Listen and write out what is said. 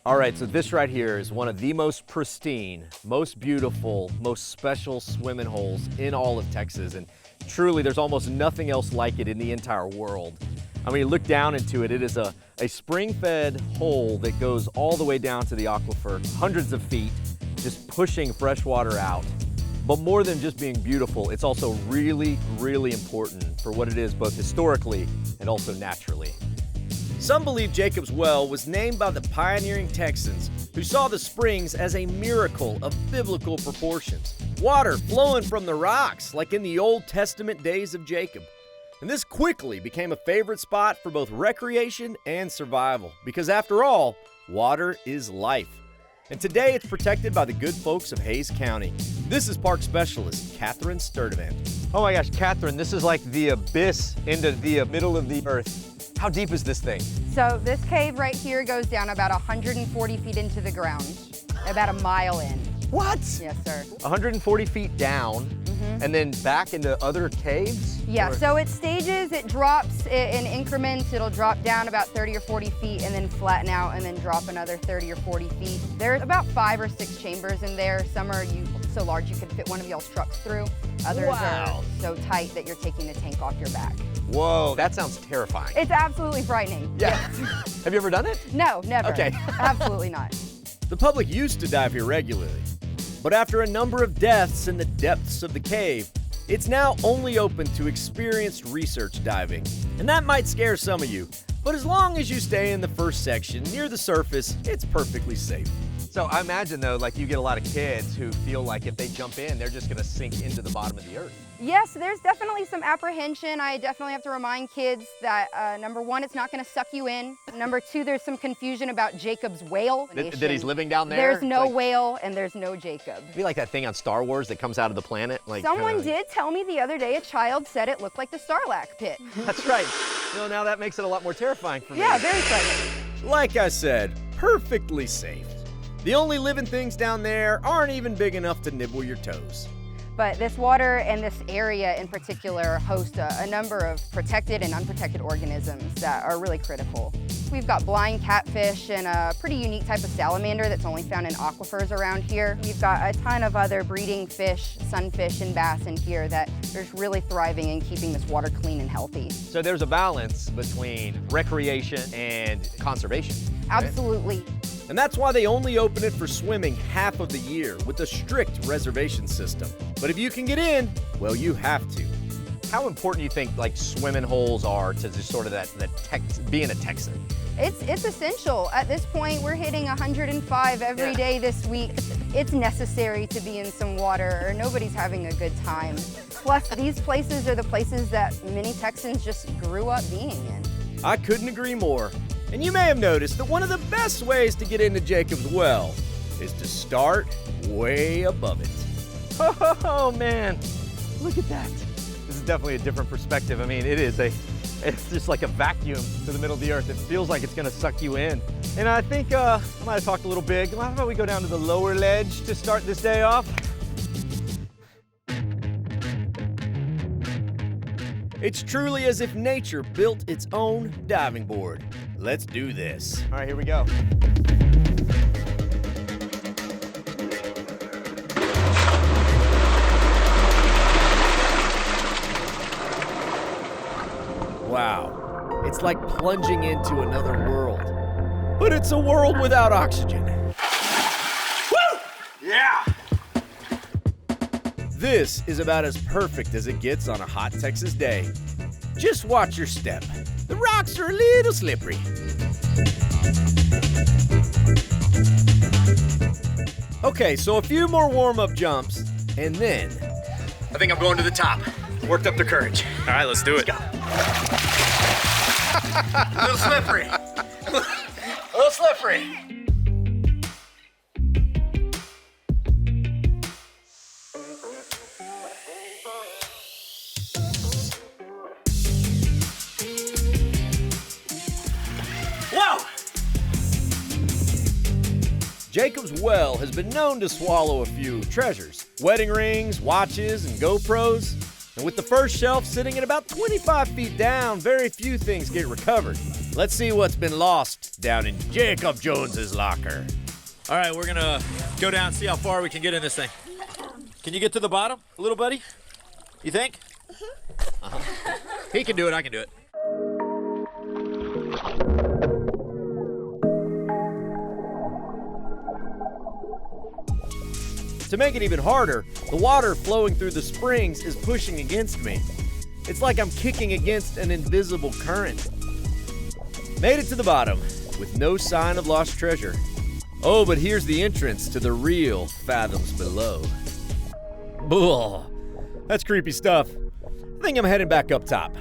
All right, so this right here is one of the most pristine, most beautiful, most special swimming holes in all of Texas. And truly, there's almost nothing else like it in the entire world. I mean, you look down into it, it is a spring-fed hole that goes all the way down to the aquifer, hundreds of feet, just pushing fresh water out. But more than just being beautiful, it's also really, really important for what it is, both historically and also naturally. Some believe Jacob's Well was named by the pioneering Texans who saw the springs as a miracle of biblical proportions. Water flowing from the rocks like in the Old Testament days of Jacob. And this quickly became a favorite spot for both recreation and survival because after all, water is life. And today it's protected by the good folks of Hays County. This is park specialist Catherine Sturdivant. Oh my gosh, Catherine, this is like the abyss into the middle of the earth. How deep is this thing? So this cave right here goes down about 140 feet into the ground, about a mile in. What? Yes, sir. 140 feet down and then back into other caves? Yeah, Or- so it stages, it drops in increments. It'll drop down about 30 or 40 feet and then flatten out and then drop another 30 or 40 feet. There's about 5 or 6 chambers in there. Some are so large you could fit one of y'all's trucks through. Others Wow. are so tight that you're taking the tank off your back. Whoa, that sounds terrifying. It's absolutely frightening. Yeah. Have you ever done it? No, never. Okay. Absolutely not. The public used to dive here regularly, but after a number of deaths in the depths of the cave, it's now only open to experienced research diving. And that might scare some of you, but as long as you stay in the first section near the surface, it's perfectly safe. So I imagine though, like you get a lot of kids who feel like if they jump in, they're just gonna sink into the bottom of the earth. Yes, there's definitely some apprehension. I definitely have to remind kids that number one, it's not gonna suck you in. Number two, there's some confusion about Jacob's whale. That he's living down there? There's no Like- whale and there's no Jacob. It'd be like that thing on Star Wars that comes out of the planet. Like Someone kinda did tell me the other day a child said it looked like the Sarlacc pit. That's right. You know, now that makes it a lot more terrifying for me. Yeah, very frightening. Like I said, perfectly safe. The only living things down there aren't even big enough to nibble your toes. But this water and this area in particular host a number of protected and unprotected organisms that are really critical. We've got blind catfish and a pretty unique type of salamander that's only found in aquifers around here. We've got a ton of other breeding fish, sunfish and bass in here that are really thriving and keeping this water clean and healthy. So there's a balance between recreation and conservation. right? Absolutely. And that's why they only open it for swimming half of the year with a strict reservation system. But if you can get in, well, you have to. How important do you think like swimming holes are to just sort of being a Texan? It's essential. At this point, we're hitting 105 every day this week. It's necessary to be in some water or nobody's having a good time. Plus, these places are the places that many Texans just grew up being in. I couldn't agree more. And you may have noticed that one of the best ways to get into Jacob's Well is to start way above it. Oh man, look at that. This is definitely a different perspective. I mean, it's just like a vacuum to the middle of the earth. It feels like it's gonna suck you in. And I think I might have talked a little big. How about we go down to the lower ledge to start this day off? It's truly as if nature built its own diving board. Let's do this. All right, here we go. Wow, it's like plunging into another world. But it's a world without oxygen. Woo! Yeah! This is about as perfect as it gets on a hot Texas day. Just watch your step. The rocks are a little slippery. Okay, so a few more warm-up jumps, and then... I think I'm going to the top. Worked up the courage. All right, let's do it. A little slippery. A little slippery. Whoa! Jacob's Well has been known to swallow a few treasures. Wedding rings, watches, and GoPros. And with the first shelf sitting at about 25 feet down, very few things get recovered. Let's see what's been lost down in Jacob Jones's locker. All right, we're gonna go down and see how far we can get in this thing. Can you get to the bottom, little buddy? You think? He can do it, I can do it. To make it even harder, the water flowing through the springs is pushing against me. It's like I'm kicking against an invisible current. Made it to the bottom with no sign of lost treasure. Oh, but here's the entrance to the real fathoms below. Ugh, that's creepy stuff. I think I'm heading back up top.